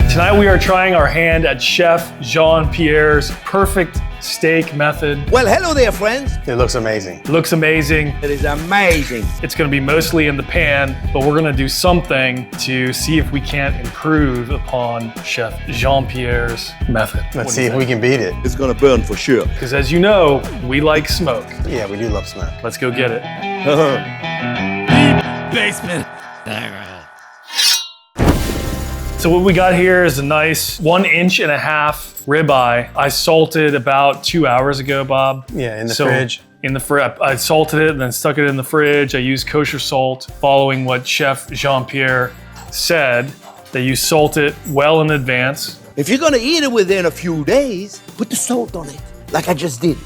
Tonight we are trying our hand at Chef Jean-Pierre's perfect steak method. Well, hello there, friends. It looks amazing. Looks amazing. It is amazing. It's gonna be mostly in the pan, but we're gonna do something to see if we can't improve upon Chef Jean-Pierre's method. Let's see if we can beat it. It's gonna burn for sure. Because as you know, we like smoke. Yeah, we do love smoke. Let's go get it. Basement. So what we got here is a nice 1.5 inch ribeye. I salted about 2 hours ago, Bob. Yeah, in the fridge. In the fridge, I salted it and then stuck it in the fridge. I used kosher salt, following what Chef Jean-Pierre said, that you salt it well in advance. If you're gonna eat it within a few days, put the salt on it, like I just did.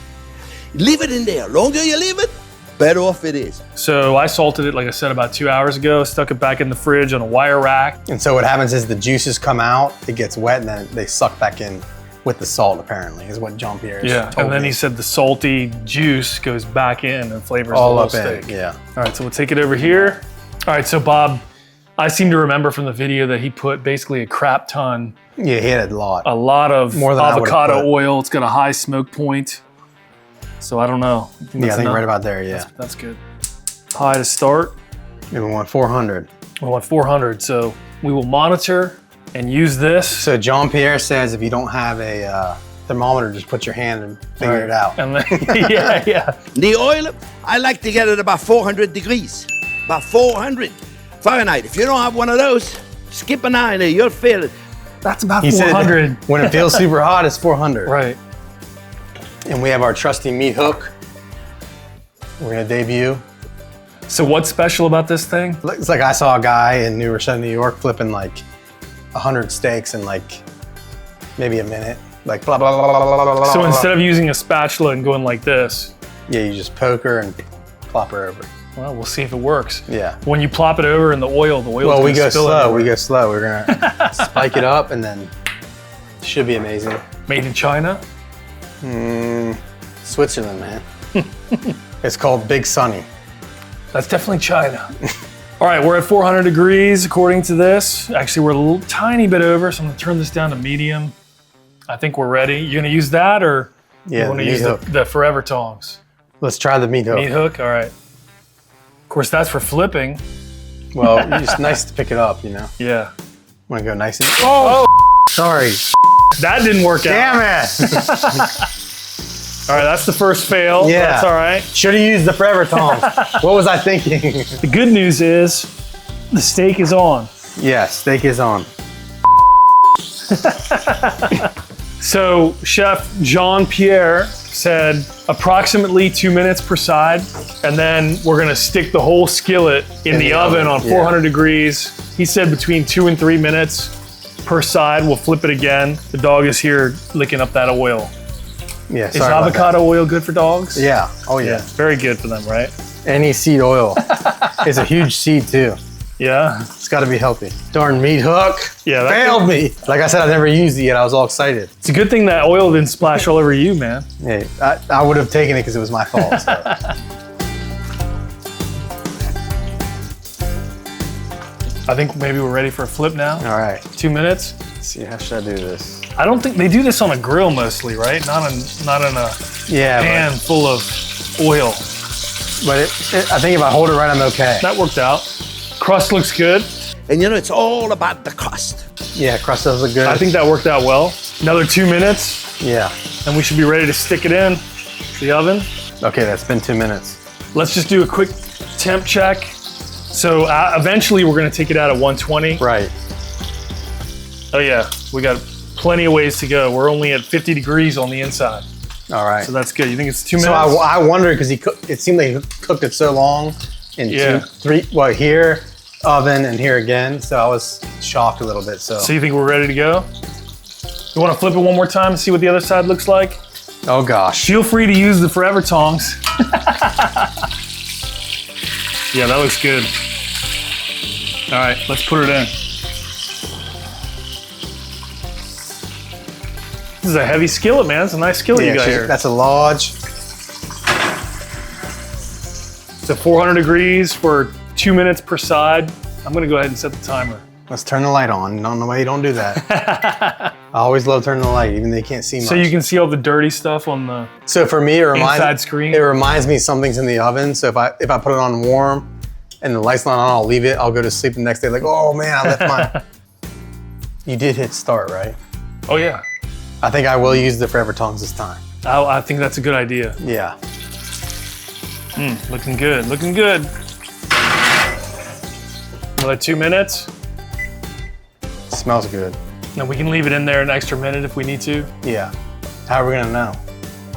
Leave it in there. Longer you leave it, better off it is. So I salted it, like I said, about 2 hours ago, stuck it back in the fridge on a wire rack. And so what happens is the juices come out, it gets wet, and then they suck back in with the salt, apparently, is what Jean-Pierre told and then me. he said the salty juice goes back in and flavors all the up whole in steak. it, yeah. All right, so we'll take it over here. All right, so Bob, I seem to remember from the video that he put basically a crap ton. Yeah, he had a lot. A lot of More than avocado oil. It's got a high smoke point. So I don't know. Yeah, I think right about there, yeah. That's good. High to start. And we want 400. We want 400, so we will monitor and use this. So Jean-Pierre says if you don't have a thermometer, just put your hand and figure it out. And then, yeah. The oil, I like to get it about 400 degrees. About 400 Fahrenheit. If you don't have one of those, skip an eye there, you'll feel it. That's about He 400. said when it feels super hot, it's 400. Right. And we have our trusty meat hook. We're gonna debut. So what's special about this thing? It's like I saw a guy in New York flipping like 100 steaks in like maybe a minute. Like blah, blah, blah, blah, blah, blah, blah. So instead of using a spatula and going like this, yeah, you just poke her and plop her over. well, we'll see if it works. Yeah. When you plop it over in the oil Well, we go slow. everywhere. We go slow. We're gonna spike it up, and then it should be amazing. Made in China? Switzerland, man. It's called Big Sunny. That's definitely China. All right, we're at 400 degrees according to this. Actually, we're a little tiny bit over, so I'm gonna turn this down to medium. I think we're ready. You gonna use that, or Yeah, you wanna the use meat hook. the Forever Tongs? Let's try the meat hook. Meat hook, all right. Of course, that's for flipping. Well, it's nice to pick it up, you know. Yeah. Want to go nice and... Oh, Sorry. that didn't work out. Damn it! All right, that's the first fail. Yeah. That's all right. Should have used the Forever Tongs. What was I thinking? The good news is the steak is on. Yeah, steak is on. So Chef Jean-Pierre said approximately 2 minutes per side, and then we're gonna stick the whole skillet in the oven on 400 degrees. He said between 2 and 3 minutes per side. We'll flip it again. The dog is here licking up that oil. Yeah, Is avocado oil good for dogs? Yeah. Oh, yeah. Very good for them, right? Any seed oil. It's a huge seed, too. Yeah. It's got to be healthy. Darn meat hook. Yeah. Failed me. Like I said, I've never used it yet. I was all excited. It's a good thing that oil didn't splash all over you, man. Yeah, I would have taken it because it was my fault. So. I think maybe we're ready for a flip now. All right. 2 minutes. Let's see, how should I do this? I don't think they do this on a grill mostly, right? Not in a Yeah, pan full of oil. but I think if I hold it right, I'm okay. That worked out. Crust looks good. And you know, it's all about the crust. Yeah, crust does look good. I think that worked out well. Another 2 minutes, Yeah. and we should be ready to stick it in the oven. Okay, that's been 2 minutes. Let's just do a quick temp check. So eventually we're gonna take it out at 120. Right. Oh yeah, we got plenty of ways to go. We're only at 50 degrees on the inside. All right. So that's good. You think it's 2 minutes? So I wondered because it seemed like he cooked it so long in here, oven, and here again. So I was shocked a little bit. So you think we're ready to go? You want to flip it one more time and see what the other side looks like? oh gosh. Feel free to use the Forever Tongs. Yeah, that looks good. All right, let's put it in. This is a heavy skillet, man. It's a nice skillet you got here. That's a large. So 400 degrees for 2 minutes per side. I'm gonna go ahead and set the timer. Let's turn the light on. No, nobody don't do that. I always love turning the light, even though you can't see much. So you can see all the dirty stuff on the So for me, inside screen. It reminds me something's in the oven. So if I put it on warm and the light's not on, I'll leave it. I'll go to sleep the next day like, oh man, I left mine. You did hit start, right? Oh yeah. I think I will use the Forever Tongs this time. I think that's a good idea. Yeah. Looking good, looking good. Another 2 minutes. Smells good. And we can leave it in there an extra minute if we need to. Yeah. How are we gonna know?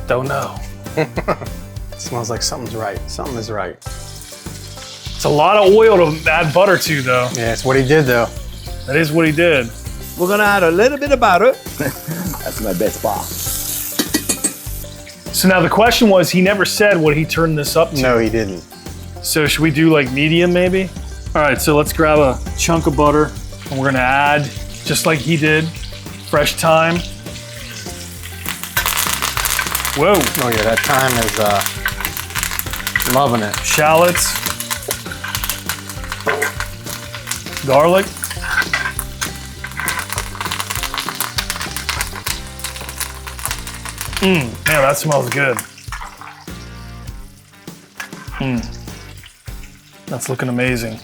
Don't know. It smells like something's right. Something is right. It's a lot of oil to add butter to though. Yeah, it's what he did though. That is what he did. We're gonna add a little bit of butter. That's my best part. So now the question was, he never said what he turned this up to. No, he didn't. So should we do like medium maybe? All right, so let's grab a chunk of butter and we're gonna add, just like he did, fresh thyme. Whoa. Oh yeah, that thyme is loving it. Shallots. Garlic. Man, that smells good. That's looking amazing.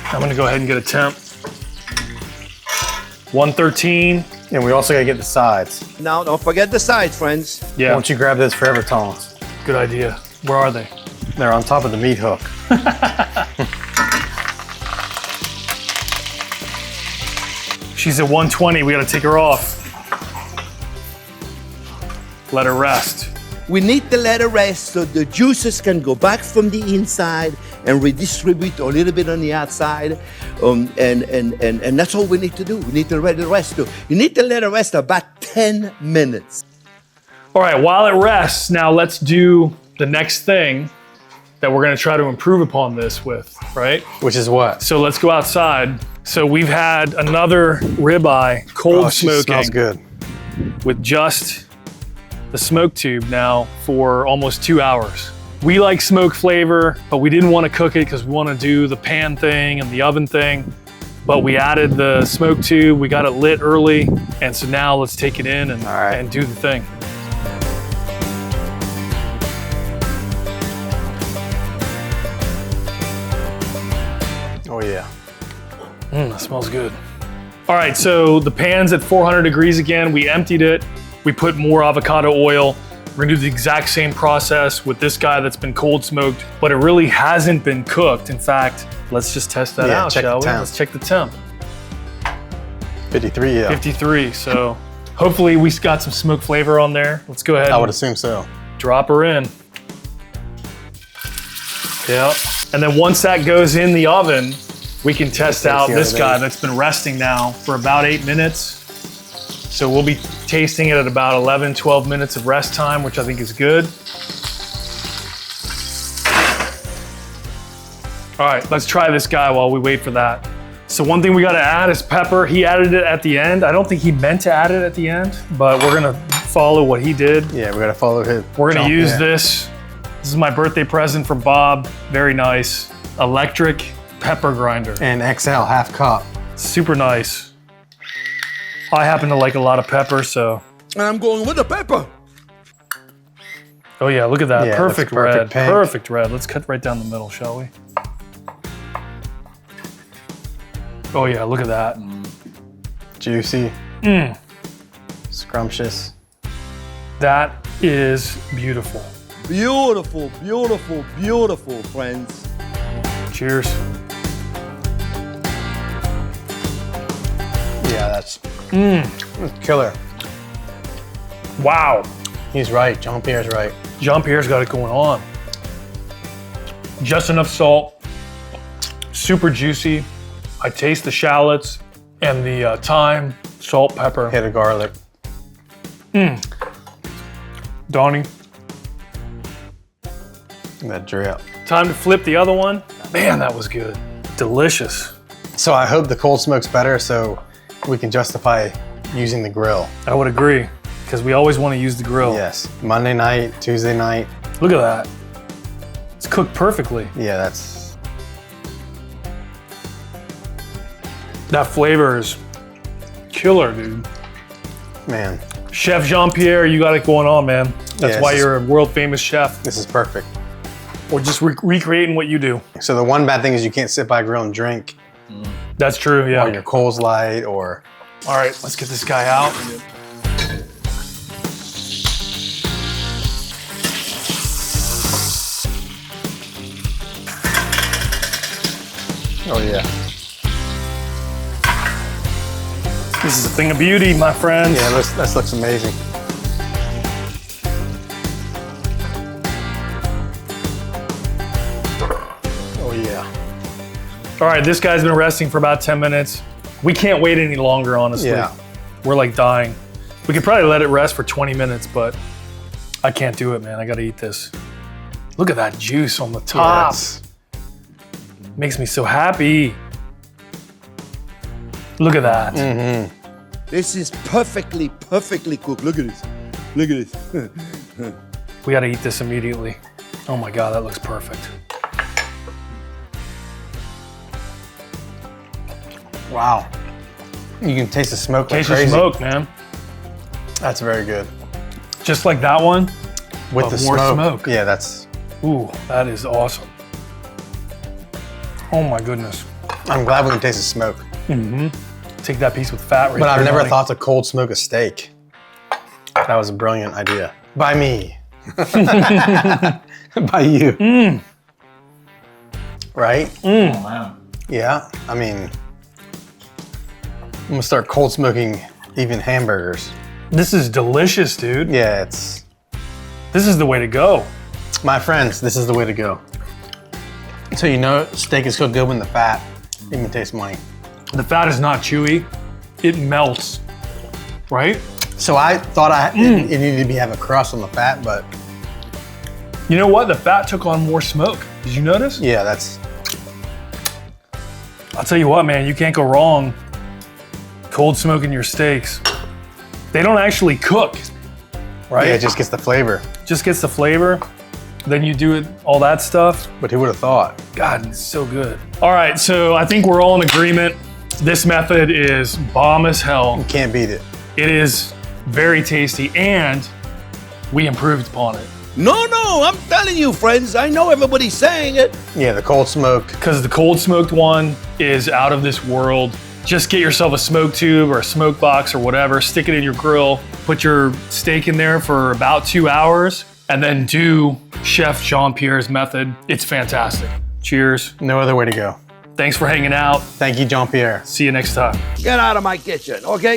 I'm gonna go ahead and get a temp. 113. And we also gotta get the sides. Now, don't forget the sides, friends. Why Yeah, don't you grab those Forever Tongs? good idea. Where are they? They're on top of the meat hook. She's at 120, we gotta take her off. Let her rest. We need to let it rest so the juices can go back from the inside and redistribute a little bit on the outside. And that's all we need to do. We need to let it rest. You need to let it rest about 10 minutes. All right, while it rests, now let's do the next thing that we're gonna try to improve upon this with, right? Which is what? So let's go outside. So we've had another ribeye cold She smoking smells good. with just the smoke tube now for almost 2 hours. We like smoke flavor, but we didn't want to cook it because we want to do the pan thing and the oven thing. But we added the smoke tube, we got it lit early, and so now let's take it in and, right. and do the thing. Oh yeah. That smells good. All right, so the pan's at 400 degrees again. We emptied it. We put more avocado oil. We're gonna do the exact same process with this guy that's been cold smoked, but it really hasn't been cooked. In fact, let's just test that out, check shall the we? temp. Let's check the temp. 53, yeah. 53, so hopefully we got some smoke flavor on there. Let's go ahead I would and assume so. drop her in. Yep. And then once that goes in the oven, we can test out this guy that's been resting now for about 8 minutes. So we'll be tasting it at about 11, 12 minutes of rest time, which I think is good. All right, let's try this guy while we wait for that. So one thing we gotta add is pepper. He added it at the end. I don't think he meant to add it at the end, but we're gonna follow what he did. Yeah, we gotta follow his. We're gonna use Jean-Pierre. this. This is my birthday present from Bob. Very nice. Electric pepper grinder. And XL half cup. Super nice. I happen to like a lot of pepper, so. And I'm going with the pepper. Oh yeah, look at that. Yeah, Perfect that's perfect red. pink. Perfect red. Let's cut right down the middle, shall we? Oh yeah, look at that. Juicy. Scrumptious. That is beautiful. Beautiful, beautiful, beautiful, friends. Cheers. Yeah, that's killer. Wow. He's right. Jean-Pierre's right. Jean-Pierre's got it going on. Just enough salt. Super juicy. I taste the shallots and the thyme, salt, pepper. Hit of garlic. Donnie, That drip. time to flip the other one. Man, that was good. Delicious. So I hope the cold smoke's better so we can justify using the grill. I would agree, because we always want to use the grill. Yes. Monday night, Tuesday night. Look at that. It's cooked perfectly. Yeah, that's That flavor is killer, dude. Man, Chef Jean-Pierre, you got it going on, man. That's Yeah, why this you're a world famous chef. this is perfect. Or just recreating what you do. So the one bad thing is you can't sit by a grill and drink, That's true, or yeah. your coal's light, or All right, let's get this guy out. oh yeah, This is a thing of beauty, my friends. yeah. This looks amazing. Oh yeah. All right, this guy's been resting for about 10 minutes. We can't wait any longer, honestly. Yeah. We're like dying. We could probably let it rest for 20 minutes, but I can't do it, man. I gotta eat this. Look at that juice on the top. Yes. Makes me so happy. Look at that. This is perfectly cooked. Look at this. Look at this. We gotta eat this immediately. Oh my God, that looks perfect. Wow. You can taste the smoke like Taste the crazy. smoke, man. That's very good. Just like that one. With But the more smoke. smoke. Yeah, that's. Ooh, that is awesome. Oh my goodness. I'm glad we can taste the smoke. Take that piece with fat right But there, I've never buddy. thought to cold smoke a steak. That was a brilliant idea. By me. By you. Right? Oh, wow. Yeah. I mean, I'm gonna start cold smoking even hamburgers. This is delicious, dude. Yeah, it's. This is the way to go. My friends, this is the way to go. So you know steak is cooked good when the fat even tastes money. The fat is not chewy. It melts, right? So I thought it needed to have a crust on the fat, but You know what? The fat took on more smoke. Did you notice? yeah, that's. I'll tell you what, man, you can't go wrong cold smoking your steaks. They don't actually cook, right? Yeah, it just gets the flavor. Just gets the flavor. Then you do it, all that stuff. But who would have thought? God, it's so good. All right, so I think we're all in agreement. This method is bomb as hell. You can't beat it. It is very tasty, and we improved upon it. No, I'm telling you, friends. I know everybody's saying it. Yeah, the cold smoke. Because the cold smoked one is out of this world. Just get yourself a smoke tube or a smoke box or whatever, stick it in your grill, put your steak in there for about 2 hours, and then do Chef Jean-Pierre's method. It's fantastic. Cheers. No other way to go. Thanks for hanging out. Thank you, Jean-Pierre. See you next time. Get out of my kitchen, okay?